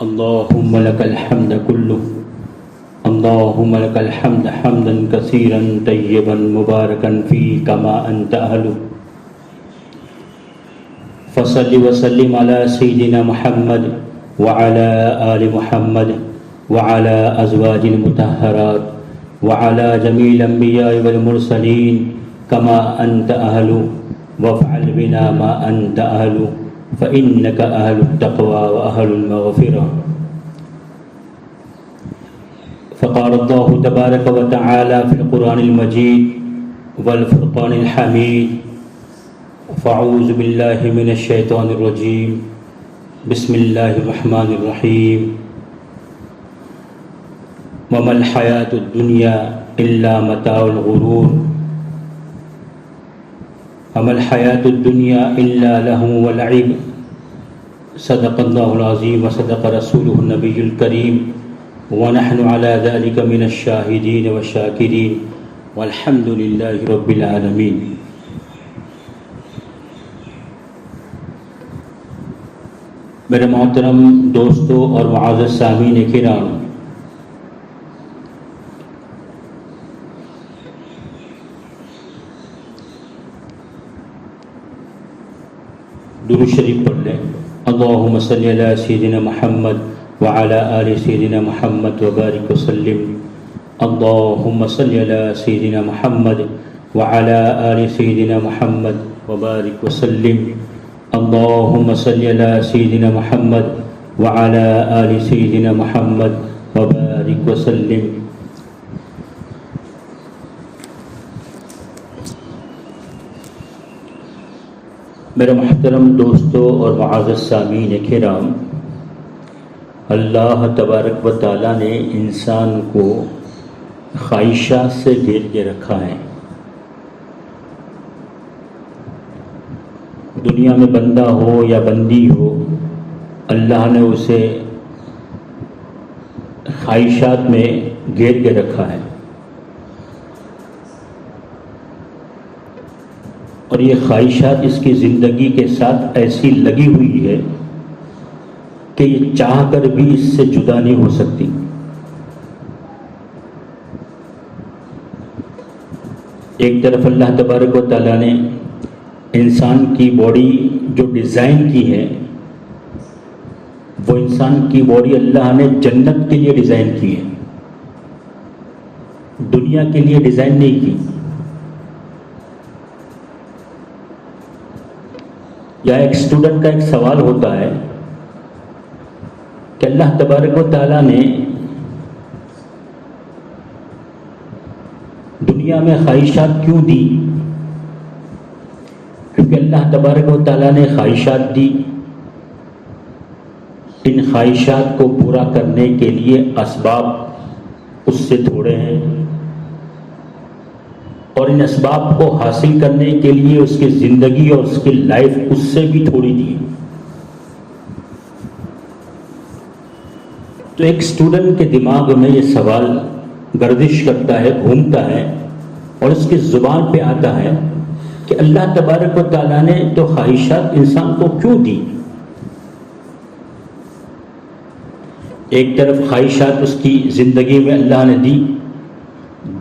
اللهم لك الحمد كله اللهم لك الحمد حمدا كثيرا طيبا مباركا فيه كما أنت أهله فصل وسلم على سيدنا محمد وعلى آل محمد وعلى أزواج المطهرات وعلى جميع الأنبياء والمرسلين كما أنت أهله وافعل بنا ما أنت أهله فإنك أهل التقوى وأهل المغفرة. فقال الله تبارك وتعالى في القرآن المجيد والفرقان الحميد فأعوذ بالله من الشيطان الرجيم بسم الله الرحمن الرحيم وما الحياة الدنيا إلا متاع الغرور وما الحياة الدنيا إلا لهو ولعب صدق الله العظيم وصدق رسوله النبي الكريم ونحن على ذلك من الشاهدين والشاكرين والحمد لله رب العالمين. میرے محترم دوستوں اور معزز سامعین کرام، درود شریف پڑھ لیں. اللہم صلی علی سیدنا محمد وعلی آل سیدنا محمد وبارک وسلم. اللہم صلی علی سیدنا محمد وعلی آل سیدنا محمد وبارک وسلم. اللہم صلی علی سیدنا محمد وعلی آل سیدنا محمد وبارک وسلم. میرے محترم دوستوں اور معزز سامعین کرام، اللہ تبارک و تعالیٰ نے انسان کو خواہشات سے گھیر کے رکھا ہے. دنیا میں بندہ ہو یا بندی ہو، اللہ نے اسے خواہشات میں گھیر کے رکھا ہے. اور یہ خواہشات اس کی زندگی کے ساتھ ایسی لگی ہوئی ہے کہ یہ چاہ کر بھی اس سے جدا نہیں ہو سکتی. ایک طرف اللہ تبارک و تعالیٰ نے انسان کی باڈی جو ڈیزائن کی ہے، وہ انسان کی باڈی اللہ نے جنت کے لیے ڈیزائن کی ہے، دنیا کے لیے ڈیزائن نہیں کی. یا ایک اسٹوڈنٹ کا ایک سوال ہوتا ہے کہ اللہ تبارک و تعالیٰ نے دنیا میں خواہشات کیوں دی؟ کیونکہ اللہ تبارک و تعالیٰ نے خواہشات دی. ان خواہشات کو پورا کرنے کے لیے اسباب اس سے تھوڑے ہیں، اور ان اسباب کو حاصل کرنے کے لیے اس کی زندگی اور اس کی لائف اس سے بھی تھوڑی دی. تو ایک اسٹوڈنٹ کے دماغ میں یہ سوال گردش کرتا ہے، گھومتا ہے، اور اس کی زبان پہ آتا ہے کہ اللہ تبارک و تعالیٰ نے تو خواہشات انسان کو کیوں دی؟ ایک طرف خواہشات اس کی زندگی میں اللہ نے دی،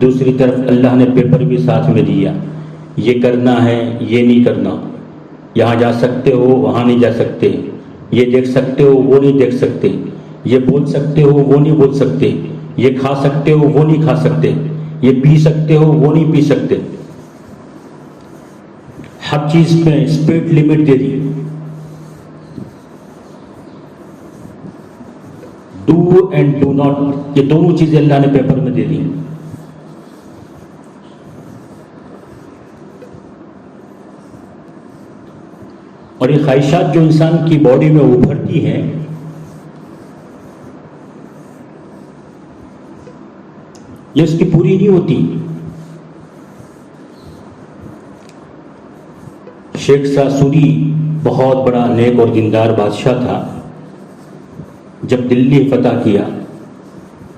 دوسری طرف اللہ نے پیپر بھی ساتھ میں دیا، یہ کرنا ہے، یہ نہیں کرنا، یہاں جا سکتے ہو، وہاں نہیں جا سکتے، یہ دیکھ سکتے ہو، وہ نہیں دیکھ سکتے، یہ بول سکتے ہو، وہ نہیں بول سکتے، یہ کھا سکتے ہو، وہ نہیں کھا سکتے، یہ پی سکتے ہو، وہ نہیں پی سکتے. ہر چیز پہ speed limit they the. Do and do not, یہ دونوں چیزیں اللہ نے پیپر میں دے دی. اور یہ خواہشات جو انسان کی باڈی میں ابھرتی ہیں، یہ اس کی پوری نہیں ہوتی. شیخ شاہ سوری بہت بڑا نیک اور دیندار بادشاہ تھا. جب دلی فتح کیا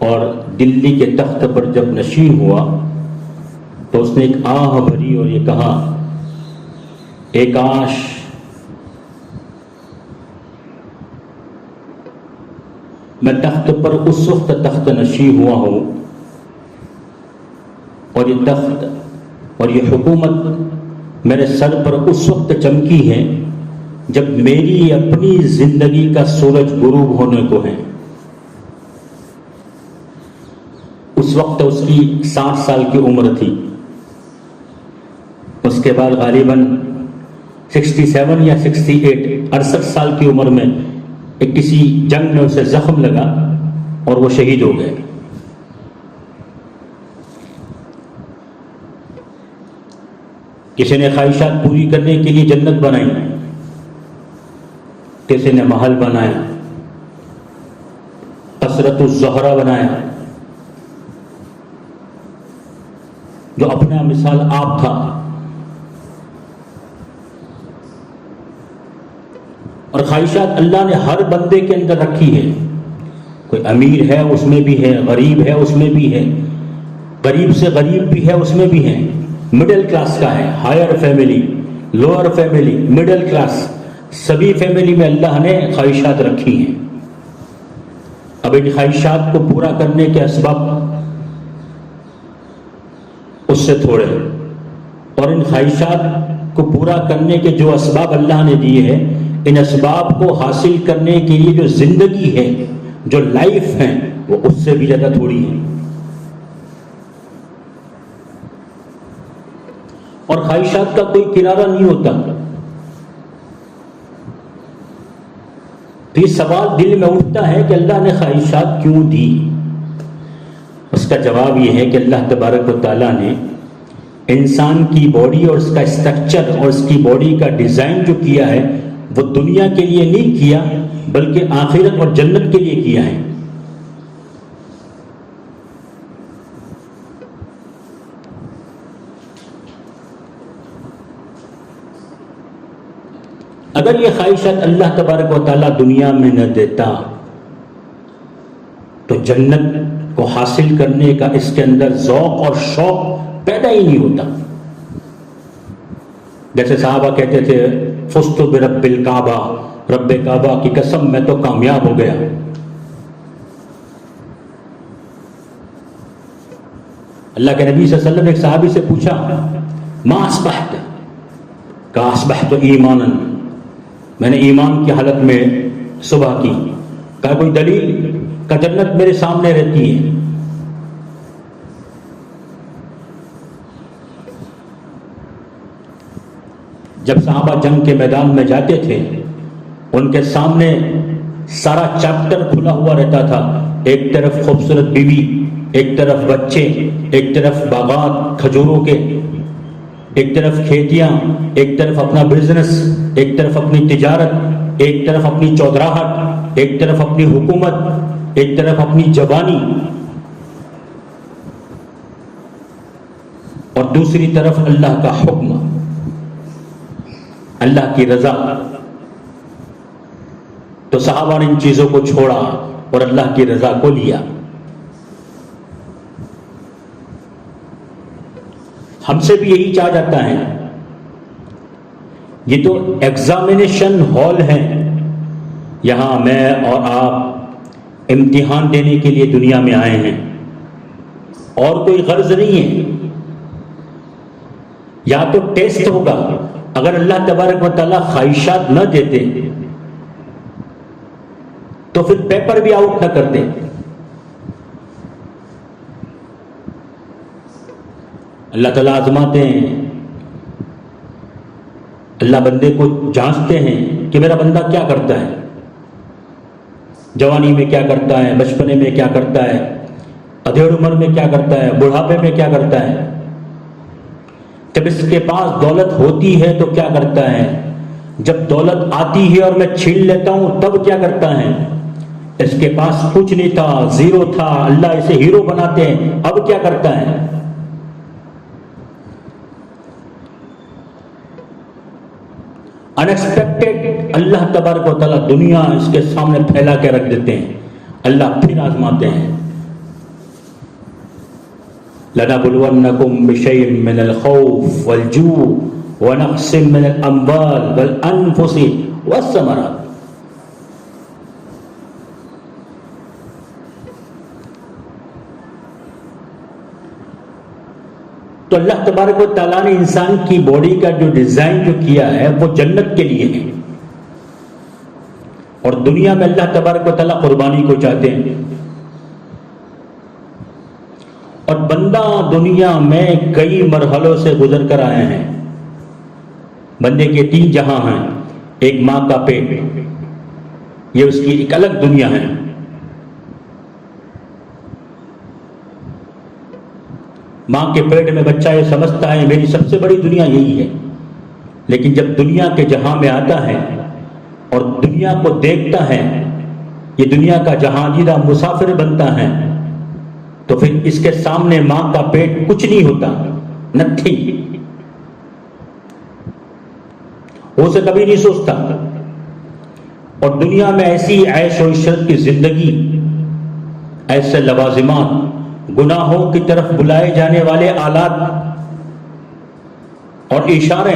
اور دلی کے تخت پر جب نشین ہوا تو اس نے ایک آہ بھری اور یہ کہا، اے کاش میں تخت پر اس وقت تخت نشیں ہوا ہوں اور یہ تخت اور یہ حکومت میرے سر پر اس وقت چمکی ہے جب میری اپنی زندگی کا سورج غروب ہونے کو ہے. اس وقت اس کی 60 سال کی عمر تھی. اس کے بعد غالباً 67 یا 68 68 سال کی عمر میں ایک کسی جنگ میں اسے زخم لگا اور وہ شہید ہو گئے. کسی نے خواہشات پوری کرنے کے لیے جنت بنائی، کسی نے محل بنایا، قصرۃ الزہرا بنایا جو اپنا مثال آپ تھا. اور خواہشات اللہ نے ہر بندے کے اندر رکھی ہے. کوئی امیر ہے اس میں بھی ہے، غریب ہے اس میں بھی ہے، غریب سے غریب بھی ہے اس میں بھی ہے، مڈل کلاس کا ہے، higher family, lower family, middle class, سبھی فیملی میں اللہ نے خواہشات رکھی ہیں. اب ان خواہشات کو پورا کرنے کے اسباب اس سے تھوڑے، اور ان خواہشات کو پورا کرنے کے جو اسباب اللہ نے دیے ہیں، ان اسباب کو حاصل کرنے کے لیے جو زندگی ہے، جو لائف ہے، وہ اس سے بھی زیادہ تھوڑی ہے. اور خواہشات کا کوئی کنارہ نہیں ہوتا. تو یہ سوال دل میں اٹھتا ہے کہ اللہ نے خواہشات کیوں دی؟ اس کا جواب یہ ہے کہ اللہ تبارک و تعالیٰ نے انسان کی باڈی اور اس کا اسٹرکچر اور اس کی باڈی کا ڈیزائن جو کیا ہے وہ دنیا کے لیے نہیں کیا بلکہ آخرت اور جنت کے لیے کیا ہے. اگر یہ خواہشات اللہ تبارک و تعالیٰ دنیا میں نہ دیتا تو جنت کو حاصل کرنے کا اس کے اندر ذوق اور شوق پیدا ہی نہیں ہوتا. جیسے صحابہ کہتے تھے فزت برب الکعبہ، رب کعبہ کی قسم میں تو کامیاب ہو گیا. اللہ کے نبی صلی اللہ علیہ وسلم نے ایک صحابی سے پوچھا ما اصبحت؟ کہا اصبحت ایمانا، میں نے ایمان کی حالت میں صبح کی. کہا کوئی دلیل؟ کہ جنت میرے سامنے رہتی ہے. جب صحابہ جنگ کے میدان میں جاتے تھے ان کے سامنے سارا چیپٹر کھلا ہوا رہتا تھا. ایک طرف خوبصورت بیوی، ایک طرف بچے، ایک طرف باغات کھجوروں کے، ایک طرف کھیتیاں، ایک طرف اپنا بزنس، ایک طرف اپنی تجارت، ایک طرف اپنی چودراہٹ، ایک طرف اپنی حکومت، ایک طرف اپنی جوانی، اور دوسری طرف اللہ کا حکم، اللہ کی رضا. تو صحابہ نے ان چیزوں کو چھوڑا اور اللہ کی رضا کو لیا. ہم سے بھی یہی چاہ جاتا ہے. یہ تو ایگزامینیشن ہال ہے، یہاں میں اور آپ امتحان دینے کے لیے دنیا میں آئے ہیں، اور کوئی غرض نہیں ہے. یا تو ٹیسٹ ہوگا. اگر اللہ تبارک و تعالیٰ خواہشات نہ دیتے تو پھر پیپر بھی آؤٹ نہ کرتے. اللہ تعالیٰ آزماتے ہیں، اللہ بندے کو جانچتے ہیں کہ میرا بندہ کیا کرتا ہے، جوانی میں کیا کرتا ہے، بچپنے میں کیا کرتا ہے، ادھیڑ عمر میں کیا کرتا ہے، بڑھاپے میں کیا کرتا ہے. جب اس کے پاس دولت ہوتی ہے تو کیا کرتا ہے، جب دولت آتی ہے اور میں چھین لیتا ہوں تب کیا کرتا ہے. اس کے پاس کچھ نہیں تھا، زیرو تھا، اللہ اسے ہیرو بناتے ہیں، اب کیا کرتا ہے. انیکسپیکٹڈ اللہ تبارک و تعالیٰ دنیا اس کے سامنے پھیلا کے رکھ دیتے ہیں. اللہ پھر آزماتے ہیں. لَنَبْلُوَنَّكُمْ بِشَيْءٍ مِّنَ الْخَوْفِ وَالْجُوعِ وَنَقْصٍ مِّنَ الْأَمْوَالِ وَالْأَنفُسِ وَالثَّمَرَاتِ. تو اللہ تبارک و تعالیٰ نے انسان کی باڈی کا جو ڈیزائن جو کیا ہے وہ جنت کے لیے ہے، اور دنیا میں اللہ تبارک و تعالیٰ قربانی کو چاہتے ہیں. اور بندہ دنیا میں کئی مرحلوں سے گزر کر آئے ہیں. بندے کے 3 جہاں ہیں. ایک ماں کا پیٹ، یہ اس کی ایک الگ دنیا ہے. ماں کے پیٹ میں بچہ یہ سمجھتا ہے میری سب سے بڑی دنیا یہی ہے، لیکن جب دنیا کے جہاں میں آتا ہے اور دنیا کو دیکھتا ہے، یہ دنیا کا جہاندیدہ مسافر بنتا ہے، تو پھر اس کے سامنے ماں کا پیٹ کچھ نہیں ہوتا، نتھنگ. وہ اسے کبھی نہیں سوچتا. اور دنیا میں ایسی عیش و عشرت کی زندگی، ایسے لوازمات، گناہوں کی طرف بلائے جانے والے آلات اور اشارے،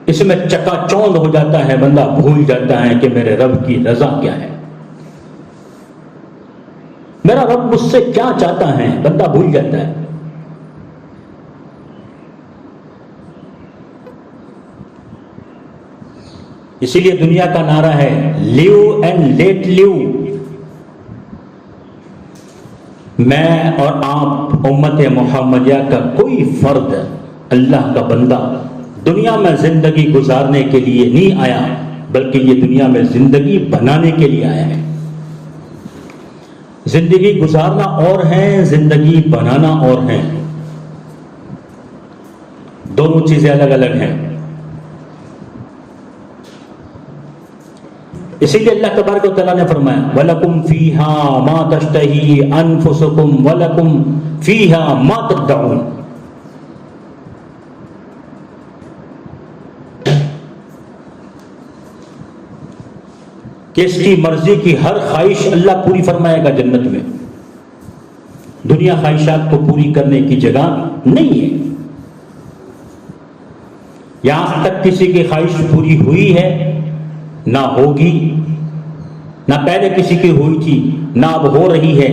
اس میں چکا چوند ہو جاتا ہے. بندہ بھول جاتا ہے کہ میرے رب کی رضا کیا ہے، میرا رب مجھ سے کیا چاہتا ہے، بندہ بھول جاتا ہے. اسی لیے دنیا کا نعرہ ہے لیو اینڈ لیٹ لیو. میں اور آپ امت محمدیہ کا کوئی فرد، اللہ کا بندہ، دنیا میں زندگی گزارنے کے لیے نہیں آیا، بلکہ یہ دنیا میں زندگی بنانے کے لیے آیا ہے. زندگی گزارنا اور ہے، زندگی بنانا اور ہے. دونوں چیزیں الگ الگ ہیں. اسی لیے اللہ تبارک و تعالیٰ نے فرمایا وَلَكُمْ فِيهَا مَا تَشْتَهِي أَنفُسُكُمْ وَلَكُمْ فِيهَا مَا تَدَّعُونَ. کہ اس کی مرضی کی ہر خواہش اللہ پوری فرمائے گا جنت میں. دنیا خواہشات کو پوری کرنے کی جگہ نہیں ہے. یہاں تک کسی کی خواہش پوری ہوئی ہے، نہ ہوگی، نہ پہلے کسی کی ہوئی تھی، نہ اب ہو رہی ہے،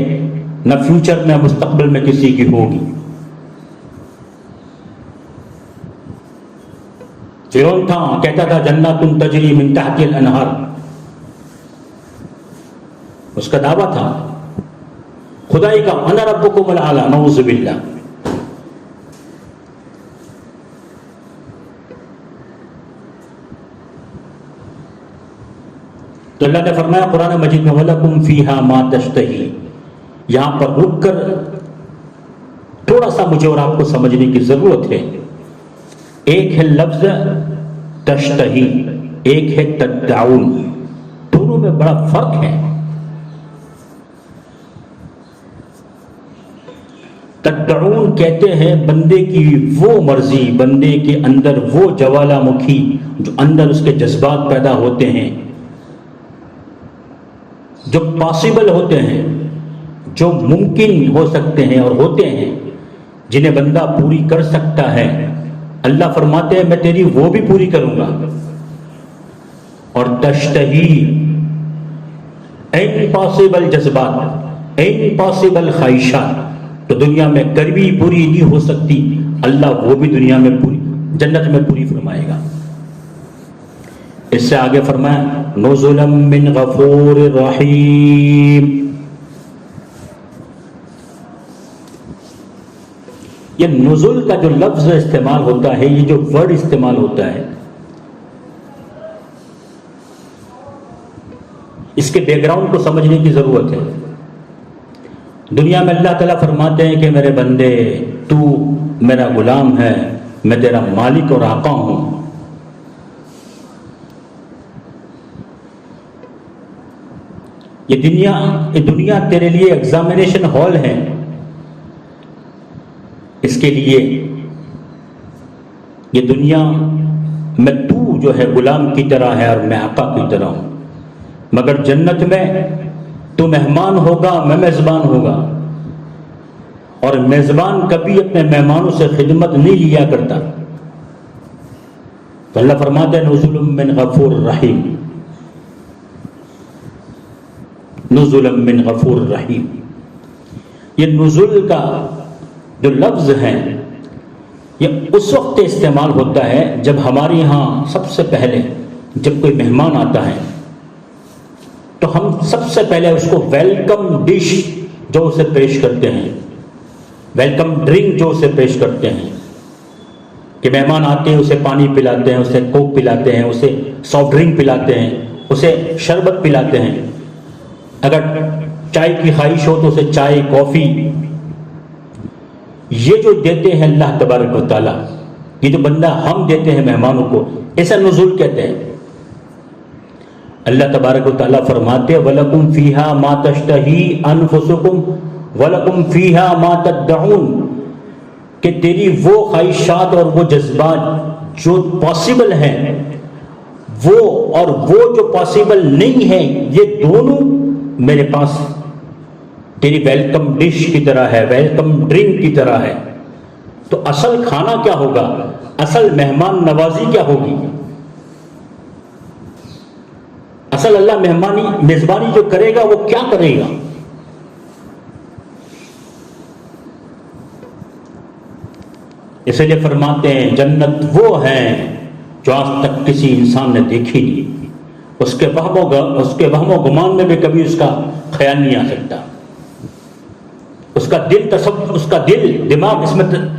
نہ فیوچر میں مستقبل میں کسی کی ہوگی. فرعون تھا، کہتا تھا جنات تجری من تحت الانہار، اس کا دعویٰ تھا خدائی کا انا ربکم الاعلی، نعوذ باللہ. تو اللہ نے فرمایا قرآن مجید میں وَلَكُمْ فِيهَا مَا تَشْتَهِي. یہاں پر رک کر تھوڑا سا مجھے اور آپ کو سمجھنے کی ضرورت ہے. ایک ہے لفظ تشتہی، ایک ہے تدعون. دونوں میں بڑا فرق ہے. تدعون کہتے ہیں بندے کی وہ مرضی، بندے کے اندر وہ جوالا مکھی جو اندر اس کے جذبات پیدا ہوتے ہیں، جو پاسبل ہوتے ہیں، جو ممکن ہو سکتے ہیں اور ہوتے ہیں، جنہیں بندہ پوری کر سکتا ہے. اللہ فرماتے ہیں میں تیری وہ بھی پوری کروں گا. اور تشتہی امپاسبل جذبات، امپاسبل خواہشات تو دنیا میں کبھی پوری نہیں ہو سکتی، اللہ وہ بھی دنیا میں پوری، جنت میں پوری فرمائے گا. اس سے آگے فرمایا نزلا من غفور رحیم. یہ نزول کا جو لفظ استعمال ہوتا ہے، یہ جو ورڈ استعمال ہوتا ہے، اس کے بیک گراؤنڈ کو سمجھنے کی ضرورت ہے. دنیا میں اللہ تعالیٰ فرماتے ہیں کہ میرے بندے تو میرا غلام ہے، میں تیرا مالک اور آقا ہوں. یہ دنیا تیرے لیے ایگزامینیشن ہال ہے. اس کے لیے یہ دنیا میں تو جو ہے غلام کی طرح ہے اور میں آقا کی طرح ہوں. مگر جنت میں تو مہمان ہوگا، میں میزبان ہوگا، اور میزبان کبھی اپنے مہمانوں سے خدمت نہیں لیا کرتا. تو اللہ فرماتے ہیں نزل من غفور رحیم، نزل من غفور رحیم. یہ نزول کا جو لفظ ہے یہ اس وقت استعمال ہوتا ہے جب ہمارے یہاں سب سے پہلے جب کوئی مہمان آتا ہے تو ہم سب سے پہلے اس کو ویلکم ڈش جو اسے پیش کرتے ہیں، ویلکم ڈرنک جو اسے پیش کرتے ہیں، کہ مہمان آتے ہیں اسے پانی پلاتے ہیں، اسے کوک پلاتے ہیں، اسے سافٹ ڈرنک پلاتے ہیں، اسے شربت پلاتے ہیں، اگر چائے کی خواہش ہو تو اسے چائے کافی، یہ جو دیتے ہیں اللہ تبارک و تعالیٰ، یہ جو بندہ ہم دیتے ہیں مہمانوں کو، ایسا نزول کہتے ہیں۔ اللہ تبارک و تعالیٰ فرماتے وَلَكُمْ فِيهَا مَا تَشْتَهِي أَنفُسُكُمْ وَلَكُمْ فِيهَا مَا تَدَّعُونَ، کہ تیری وہ خواہشات اور وہ جذبات جو پاسبل ہیں وہ اور وہ جو پاسبل نہیں ہیں، یہ دونوں میرے پاس تیری ویلکم ڈش کی طرح ہے، ویلکم ڈرنک کی طرح ہے۔ تو اصل کھانا کیا ہوگا، اصل مہمان نوازی کیا ہوگی، اصل اللہ میزبانی جو کرے گا وہ کیا کرے گا؟ اس لیے فرماتے ہیں جنت وہ ہیں جو آج تک کسی انسان نے دیکھی نہیں، اس کے وہم و گمان میں بھی کبھی اس کا خیال نہیں آ سکتا، اس کا دماغ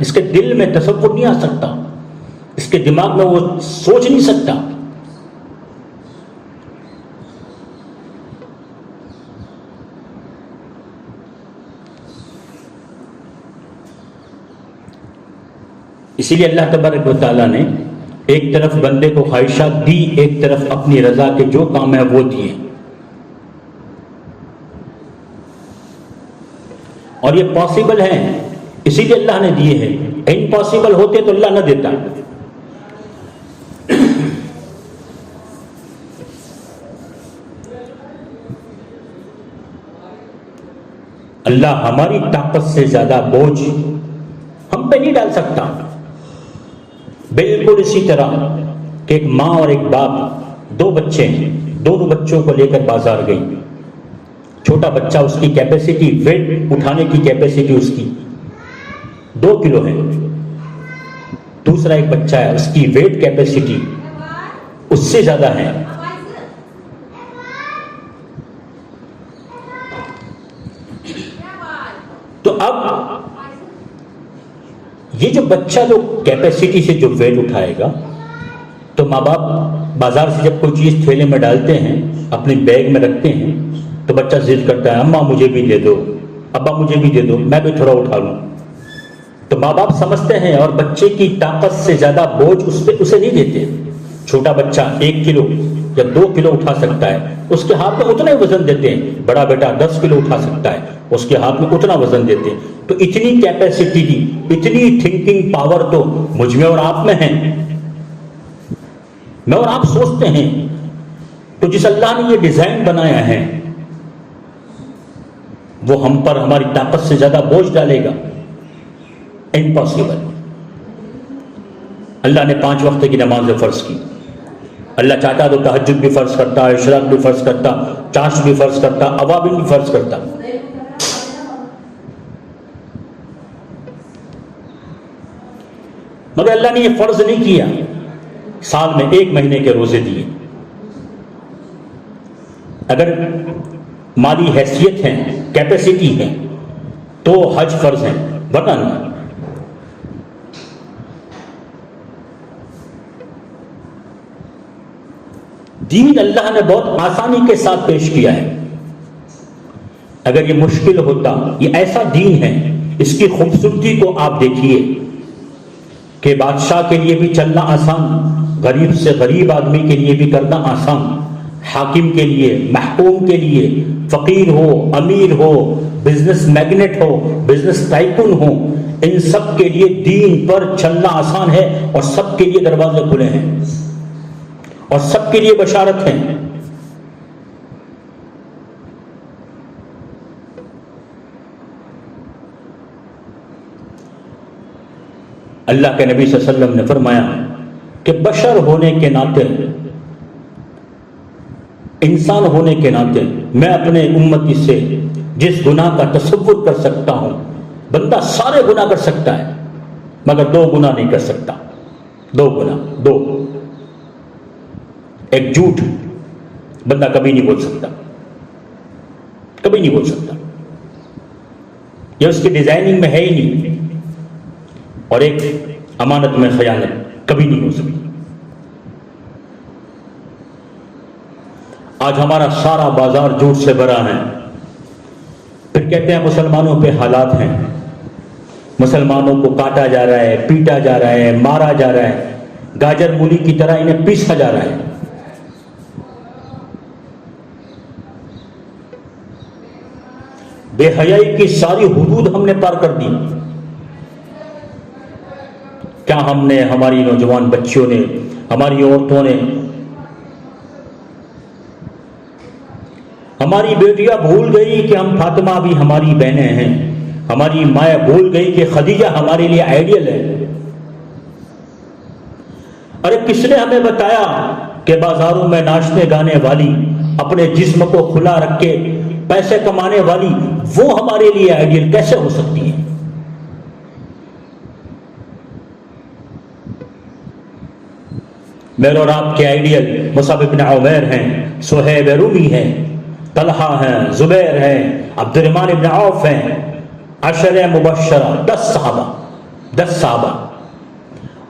اس کے دل میں تصور نہیں آ سکتا، اس کے دماغ میں وہ سوچ نہیں سکتا۔ اسی لیے اللہ تبارک و تعالیٰ نے ایک طرف بندے کو خواہشات دی، ایک طرف اپنی رضا کے جو کام ہے وہ دیے، اور یہ پاسبل ہیں اسی لیے اللہ نے دیے ہیں، امپاسبل ہوتے تو اللہ نہ دیتا۔ اللہ ہماری طاقت سے زیادہ بوجھ ہم پہ نہیں ڈال سکتا۔ بالکل اسی طرح کہ ایک ماں اور ایک باپ، دو بچے ہیں، دونوں بچوں کو لے کر بازار گئی، چھوٹا بچہ اس کی کیپیسٹی ویٹ اٹھانے کی کیپیسٹی اس کی 2 کلو ہے، دوسرا ایک بچہ ہے اس کی ویٹ کیپیسٹی اس سے زیادہ ہے۔ تو اب یہ جو بچہ جو کیپیسٹی سے جو ویٹ اٹھائے گا، تو ماں باپ بازار سے جب کوئی چیز تھیلے میں ڈالتے ہیں، اپنے بیگ میں رکھتے ہیں، تو بچہ ضد کرتا ہے اماں مجھے بھی دے دو، ابا مجھے بھی دے دو، میں بھی تھوڑا اٹھا لوں۔ تو ماں باپ سمجھتے ہیں اور بچے کی طاقت سے زیادہ بوجھ اسے نہیں دیتے۔ چھوٹا بچہ 1 کلو یا 2 کلو اٹھا سکتا ہے، اس کے ہاتھ میں اتنا ہی وزن دیتے ہیں۔ بڑا بیٹا 10 کلو اٹھا سکتا ہے، اس کے ہاتھ میں اتنا وزن دیتے ہیں۔ تو اتنی کیپیسٹی کی، اتنی تھنکنگ پاور تو مجھ میں اور آپ میں ہے، میں اور آپ سوچتے ہیں۔ تو جس اللہ نے یہ ڈیزائن بنایا ہے وہ ہم پر ہماری طاقت سے زیادہ بوجھ ڈالے گا؟ امپاسبل۔ اللہ نے 5 وقت کی نمازیں فرض کی، اللہ چاہتا تو تہجد بھی فرض کرتا، اشراق بھی فرض کرتا، چاشت بھی فرض کرتا، اوابین بھی فرض کرتا، مگر اللہ نے یہ فرض نہیں کیا۔ سال میں 1 مہینے کے روزے دیے۔ اگر مالی حیثیت ہے، کیپیسٹی ہے تو حج فرض ہے، ورنہ نہیں۔ دین اللہ نے بہت آسانی کے ساتھ پیش کیا ہے۔ اگر یہ مشکل ہوتا، یہ ایسا دین ہے، اس کی خوبصورتی کو آپ دیکھیے کہ بادشاہ کے لیے بھی چلنا آسان، غریب سے غریب آدمی کے لیے بھی کرنا آسان، حاکم کے لیے، محکوم کے لیے، فقیر ہو، امیر ہو، بزنس میگنیٹ ہو، بزنس ٹائکون ہو، ان سب کے لیے دین پر چلنا آسان ہے، اور سب کے لیے دروازے کھلے ہیں، اور سب کے لیے بشارت ہے۔ اللہ کے نبی صلی اللہ علیہ وسلم نے فرمایا کہ بشر ہونے کے ناطے، انسان ہونے کے ناطے میں اپنے امتی سے جس گناہ کا تصور کر سکتا ہوں، بندہ سارے گناہ کر سکتا ہے مگر 2 گناہ نہیں کر سکتا. 2 گناہ، 2. ایک جھوٹ بندہ کبھی نہیں بول سکتا، کبھی نہیں بول سکتا، یہ اس کی ڈیزائننگ میں ہے ہی نہیں. اور ایک امانت میں خیانت کبھی نہیں ہو سکتی. آج ہمارا سارا بازار جھوٹ سے بھرا ہے. پھر کہتے ہیں مسلمانوں پہ حالات ہیں، مسلمانوں کو کاٹا جا رہا ہے، پیٹا جا رہا ہے، مارا جا رہا ہے، گاجر مولی کی طرح انہیں پیسا جا رہا ہے. بے حیائی کی ساری حدود ہم نے پار کر دی. کیا ہم نے، ہماری نوجوان بچیوں نے، ہماری عورتوں نے، ہماری بیٹیاں بھول گئی کہ ہم فاطمہ بھی ہماری بہنیں ہیں، ہماری مائیں بھول گئی کہ خدیجہ ہمارے لیے آئیڈیل ہے. ارے کس نے ہمیں بتایا کہ بازاروں میں ناچنے گانے والی، اپنے جسم کو کھلا رکھ کے پیسے کمانے والی، وہ ہمارے لیے آئیڈیل کیسے ہو سکتی ہے؟ میرے اور آپ کے آئیڈیل مصعب بن عمیر ہیں، صہیب رومی ہیں، طلحہ ہیں، زبیر ہیں، عبد الرحمن بن عوف ہیں، عشرہ مبشرہ، 10 صحابہ. 10 صحابہ،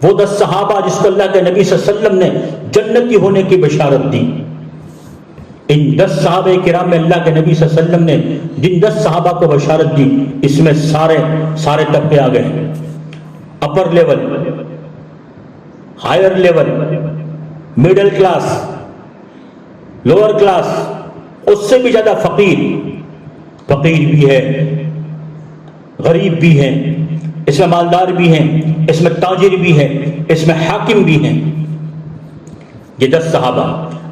وہ 10 صحابہ جس کو اللہ کے نبی صلی اللہ علیہ وسلم نے جنتی ہونے کی بشارت دی. ان 10 صحابہ کرام میں اللہ کے نبی صلی اللہ علیہ وسلم نے جن 10 صحابہ کو بشارت دی، اس میں سارے طبقے آ گئے. Upper level, higher level, middle class, lower class, اس سے بھی زیادہ فقیر بھی ہے، غریب بھی ہے، اس میں مالدار بھی ہیں، اس میں تاجر بھی ہے، اس میں حاکم بھی ہیں. یہ 10 صحابہ.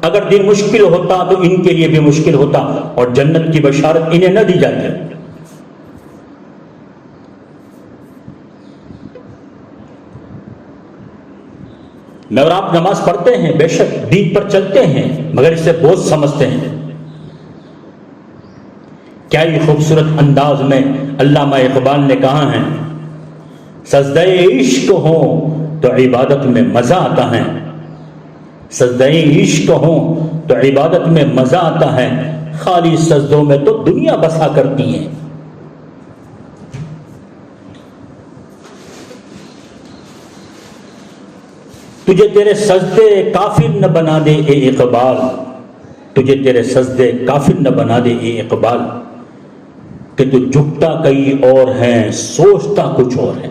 اگر دن مشکل ہوتا تو ان کے لیے بھی مشکل ہوتا اور جنت کی بشارت انہیں نہ دی جاتی. میں اور آپ نماز پڑھتے ہیں، بے شک دین پر چلتے ہیں، مگر اسے بوجھ سمجھتے ہیں. کیا یہ خوبصورت انداز میں علامہ اقبال نے کہا ہے، سجدہ عشق ہو تو عبادت میں مزہ آتا ہے، سجدہ عشق ہو تو عبادت میں مزہ آتا ہے، خالی سجدوں میں تو دنیا بسا کرتی ہیں. تجھے تیرے سجدے کافر نہ بنا دے اے اقبال، تجھے تیرے سجدے کافر نہ بنا دے اے اقبال، کہ تو جھکتا کئی اور ہے، سوچتا کچھ اور ہے.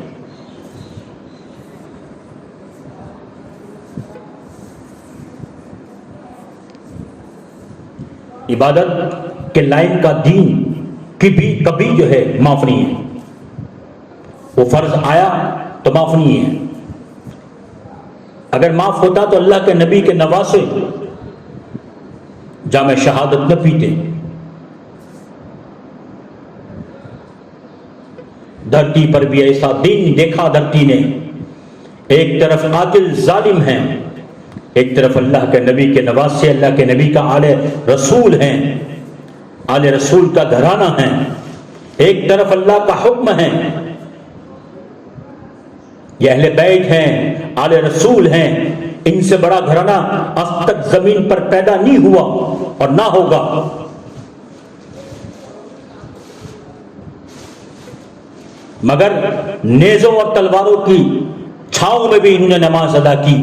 عبادت کے لائن کا دین کبھی جو ہے معاف نہیں ہے. وہ فرض آیا تو معاف نہیں ہے. اگر معاف ہوتا تو اللہ کے نبی کے نواسے جام شہادت نہ پیتے. دھرتی پر بھی ایسا دن دیکھا دھرتی نے، ایک طرف قاتل ظالم ہیں، ایک طرف اللہ کے نبی کے نواسے، اللہ کے نبی کا آل رسول ہیں، آل رسول کا گھرانہ ہیں، ایک طرف اللہ کا حکم ہے، یہ اہل بیت ہیں، آل رسول ہیں. ان سے بڑا گھرانہ آج تک زمین پر پیدا نہیں ہوا اور نہ ہوگا. مگر نیزوں اور تلواروں کی چھاؤں میں بھی انہوں نے نماز ادا کی.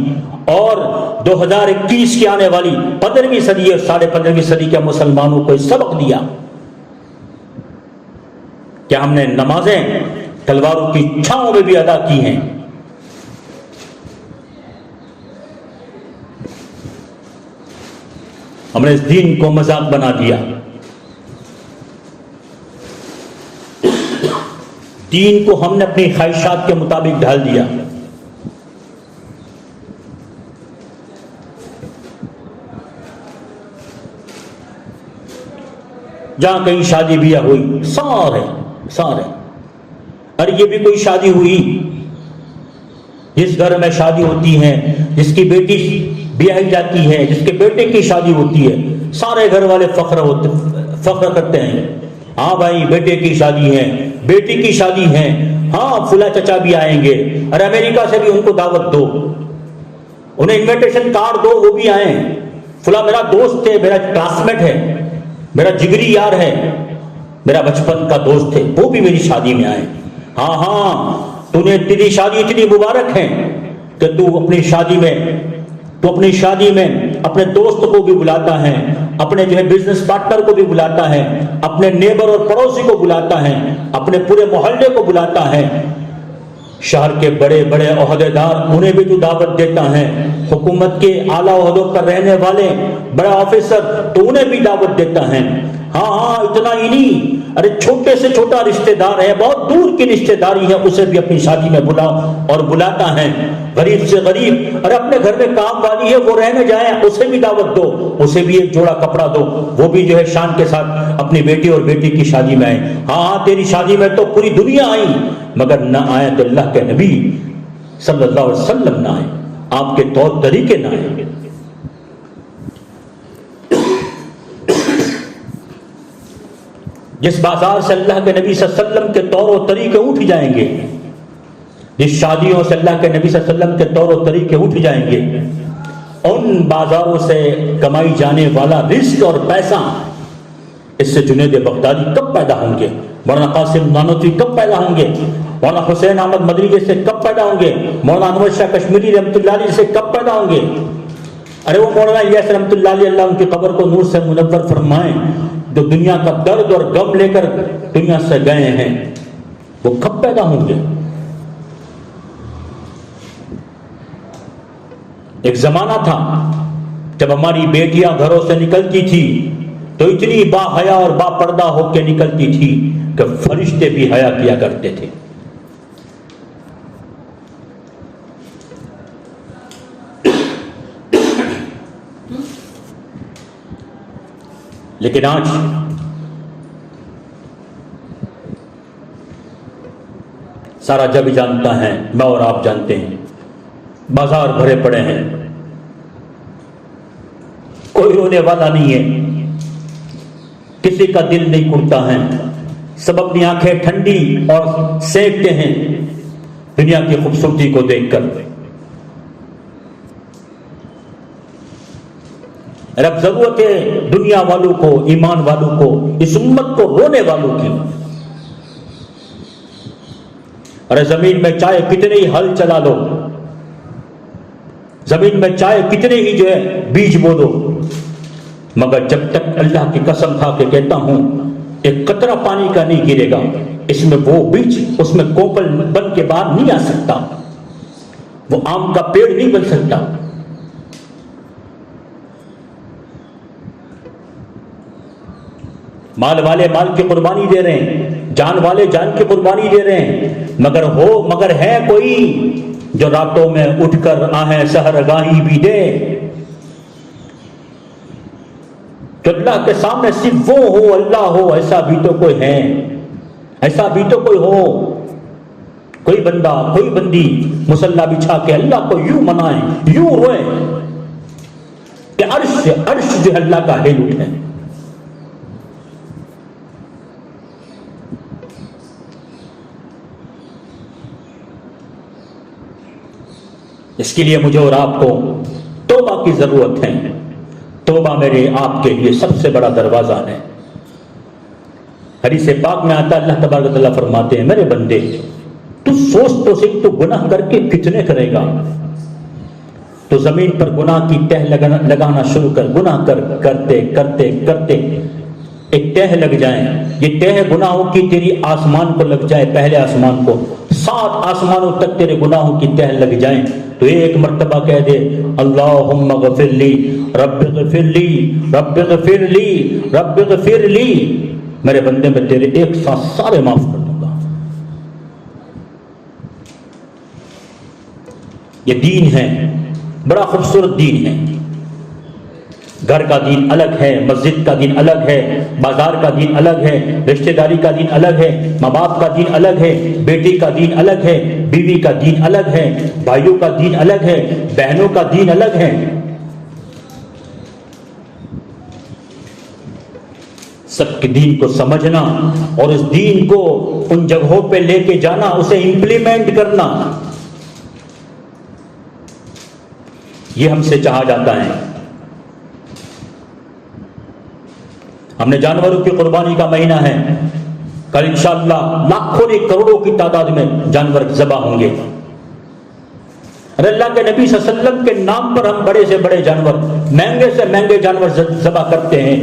اور 2021 کی آنے والی 15ویں صدی اور 15.5ویں صدی کے مسلمانوں کو سبق دیا کہ ہم نے نمازیں تلواروں کی چھاؤں میں بھی ادا کی ہیں. ہم نے اس دین کو مذاق بنا دیا. دین کو ہم نے اپنی خواہشات کے مطابق ڈھال دیا. جہاں کہیں شادی بیاہ ہوئی سارے ارے یہ بھی کوئی شادی ہوئی، جس گھر میں شادی ہوتی ہے، جس کی بیٹی بیاہی جاتی ہے، جس کے بیٹے کی شادی ہوتی ہے، سارے گھر والے فخر کرتے ہیں. ہاں بھائی بیٹے کی شادی ہے، بیٹی کی شادی ہے، ہاں فلاں چچا بھی آئیں گے، ارے امریکہ سے بھی ان کو دعوت دو، انہیں انویٹیشن کارڈ دو، وہ بھی آئیں، فلاں میرا دوست ہے، میرا کلاس میٹ ہے، میرا جگری یار ہے، میرا بچپن کا دوست ہے، وہ بھی میری شادی میں آئے۔ ہاں ہاں تیری شادی اتنی مبارک ہے کہ تو اپنی شادی میں اپنے دوست کو بھی بلاتا ہے، اپنے جو ہے بزنس پارٹنر کو بھی بلاتا ہے، اپنے نیبر اور پڑوسی کو بلاتا ہے، اپنے پورے محلے کو بلاتا ہے، شہر کے بڑے بڑے عہدیدار انہیں بھی تو دعوت دیتا ہے، حکومت کے اعلیٰ عہدوں پر رہنے والے بڑا آفیسر تو انہیں بھی دعوت دیتا ہے۔ ہاں اتنا ہی نہیں، ارے چھوٹے سے چھوٹا رشتہ دار ہے، بہت دور کی رشتہ داری ہے، اسے بھی اپنی شادی میں بلاؤ اور بلاتا ہے۔ غریب سے غریب، ارے اپنے گھر میں کام والی ہے وہ رہنے جائے، اسے بھی دعوت دو، اسے بھی ایک جوڑا کپڑا دو، وہ بھی جو ہے شان کے ساتھ اپنی بیٹی اور بیٹی کی شادی میں آئے۔ ہاں تیری شادی میں تو پوری دنیا آئی، مگر نہ آئے تو اللہ کے نبی صلی اللہ علیہ وسلم نہ آئے، آپ کے طور طریقے نہ آئے۔ جس بازار سے اللہ کے نبی صلی اللہ علیہ وسلم کے طور و طریقے اٹھ جائیں گے، جس شادیوں سے اللہ کے نبی صلی اللہ علیہ وسلم کے طور و طریقے اٹھ جائیں گے، ان بازاروں سے کمائی جانے والا رزق اور پیسہ، اس سے جنید بغدادی کب پیدا ہوں گے، مولانا قاسم نانوتوی کب پیدا ہوں گے، مولانا حسین احمد مدنی جیسے کب پیدا ہوں گے، مولانا انور شاہ کشمیری رحمۃ اللہ علیہ جیسے کب پیدا ہوں گے؟ ارے وہ مولانا الیاس رحمۃ اللہ علیہ، اللہ ان کی قبر کو نور سے منور فرمائیں، جو دنیا کا درد اور غم لے کر دنیا سے گئے ہیں، وہ کب پیدا ہوں گے؟ ایک زمانہ تھا جب ہماری بیٹیاں گھروں سے نکلتی تھی تو اتنی با حیا اور با پردہ ہو کے نکلتی تھی کہ فرشتے بھی حیا کیا کرتے تھے۔ لیکن آج سارا جگ جانتا ہے، میں اور آپ جانتے ہیں، بازار بھرے پڑے ہیں، کوئی رونے والا نہیں ہے، کسی کا دل نہیں کڑتا ہے، سب اپنی آنکھیں ٹھنڈی اور سینکتے ہیں دنیا کی خوبصورتی کو دیکھ کر۔ رب ضرورت ہے دنیا والوں کو، ایمان والوں کو، اس امت کو رونے والوں کی۔ ارے زمین میں چاہے کتنے ہی ہل چلا لو، زمین میں چاہے کتنے ہی جو ہے بیج بو دو، مگر جب تک اللہ کی قسم کھا کے کہتا ہوں ایک قطرہ پانی کا نہیں گرے گا، اس میں وہ بیج اس میں کوپل بن کے باہر نہیں آ سکتا، وہ آم کا پیڑ نہیں بن سکتا۔ مال والے مال کی قربانی دے رہے ہیں، جان والے جان کی قربانی دے رہے ہیں، مگر ہے کوئی جو راتوں میں اٹھ کر آہیں سحرگاہی بھی دے، تو اللہ کے سامنے صرف وہ ہو، اللہ ہو، ایسا بھی تو کوئی ہے، ایسا بھی تو کوئی ہو، کوئی بندہ کوئی بندی مصلی بچھا کے اللہ کو یوں منائیں، یوں روئے کہ عرش جو ہے اللہ کا ہیل اٹھے۔ اس کے لیے مجھے اور آپ کو توبہ کی ضرورت ہے۔ توبہ میرے آپ کے لیے سب سے بڑا دروازہ ہے۔ حدیث پاک میں آتا ہے، اللہ تبارک و تعالیٰ فرماتے ہیں، میرے بندے تو سوچ تو سیکھ، تو گناہ کر کے کتنے کرے گا؟ تو زمین پر گناہ کی تہ لگانا شروع کر، گناہ کرتے کرتے کرتے ایک تہ لگ جائیں، یہ تہ گناہوں کی تیری آسمان کو لگ جائے، پہلے آسمان کو، 7 آسمانوں تک تیرے گناہوں کی تہ لگ جائیں، تو ایک مرتبہ کہہ دے اللہم اغفر لی رب اغفر لی رب اغفر لی رب اغفر لی، میرے بندے میں تیرے ایک ساتھ سارے معاف کر دوں گا۔ یہ دین ہے، بڑا خوبصورت دین ہے۔ گھر کا دین الگ ہے، مسجد کا دین الگ ہے، بازار کا دین الگ ہے، رشتہ داری کا دین الگ ہے، ماں باپ کا دین الگ ہے، بیٹی کا دین الگ ہے، بیوی کا دین الگ ہے، بھائیوں کا دین الگ ہے، بہنوں کا دین الگ ہے۔ سب کے دین کو سمجھنا اور اس دین کو ان جگہوں پہ لے کے جانا، اسے امپلیمنٹ کرنا، یہ ہم سے چاہا جاتا ہے۔ ہم نے جانوروں کی قربانی کا مہینہ ہے، کل انشاءاللہ لاکھوں نہیں کروڑوں کی تعداد میں جانور ذبح ہوں گے۔ ارے اللہ کے نبی صلی اللہ علیہ وسلم کے نام پر ہم بڑے سے بڑے جانور، مہنگے سے مہنگے جانور ذبح کرتے ہیں،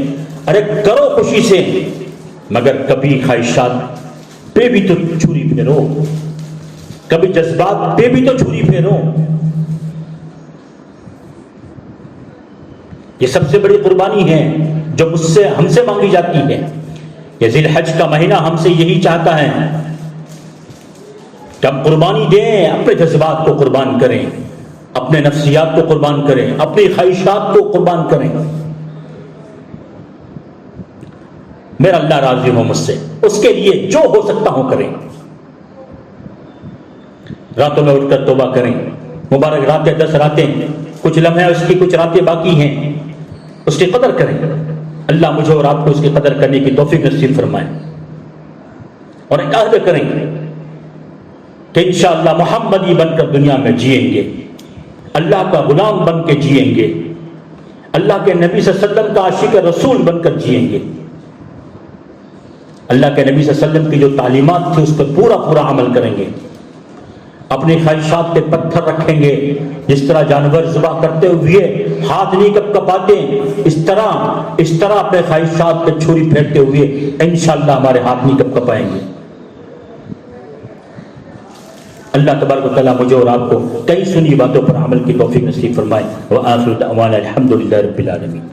ارے کرو خوشی سے، مگر کبھی خواہشات پہ بھی تو چھری پھیرو، کبھی جذبات پہ بھی تو چھری پھیرو۔ یہ سب سے بڑی قربانی ہے جو مجھ سے ہم سے مانگی جاتی ہے۔ یہ ذی الحج کا مہینہ ہم سے یہی چاہتا ہے کہ ہم قربانی دیں، اپنے جذبات کو قربان کریں، اپنے نفسیات کو قربان کریں، اپنی خواہشات کو قربان کریں۔ میرا اللہ راضی ہو مجھ سے، اس کے لیے جو ہو سکتا ہوں کریں۔ راتوں میں اٹھ کر توبہ کریں، مبارک راتیں 10 راتیں، کچھ لمحے اس کی کچھ راتیں باقی ہیں، اس کی قدر کریں۔ اللہ مجھے اور آپ کو اس کی قدر کرنے کی توفیق نصیب فرمائے، اور ایک عہد کریں کہ انشاءاللہ محمدی بن کر دنیا میں جئیں گے، اللہ کا غلام بن کے جئیں گے، اللہ کے نبی صلی اللہ علیہ وسلم کا عاشق رسول بن کر جئیں گے، اللہ کے نبی صلی اللہ علیہ وسلم کی جو تعلیمات تھی اس پر پورا پورا عمل کریں گے، اپنی خواہشات پہ پتھر رکھیں گے، جس طرح جانور ذبح کرتے ہوئے ہاتھ نہیں کپاتے، اس طرح اپنے خواہشات پہ چھری پھیرتے ہوئے انشاءاللہ ہمارے ہاتھ نہیں کپائیں گے۔ اللہ تبارک و تعالیٰ مجھے اور آپ کو کئی سنی باتوں پر عمل کی توفیق نصیب فرمائے۔ وآخر دعوانا الحمدللہ رب العالمین۔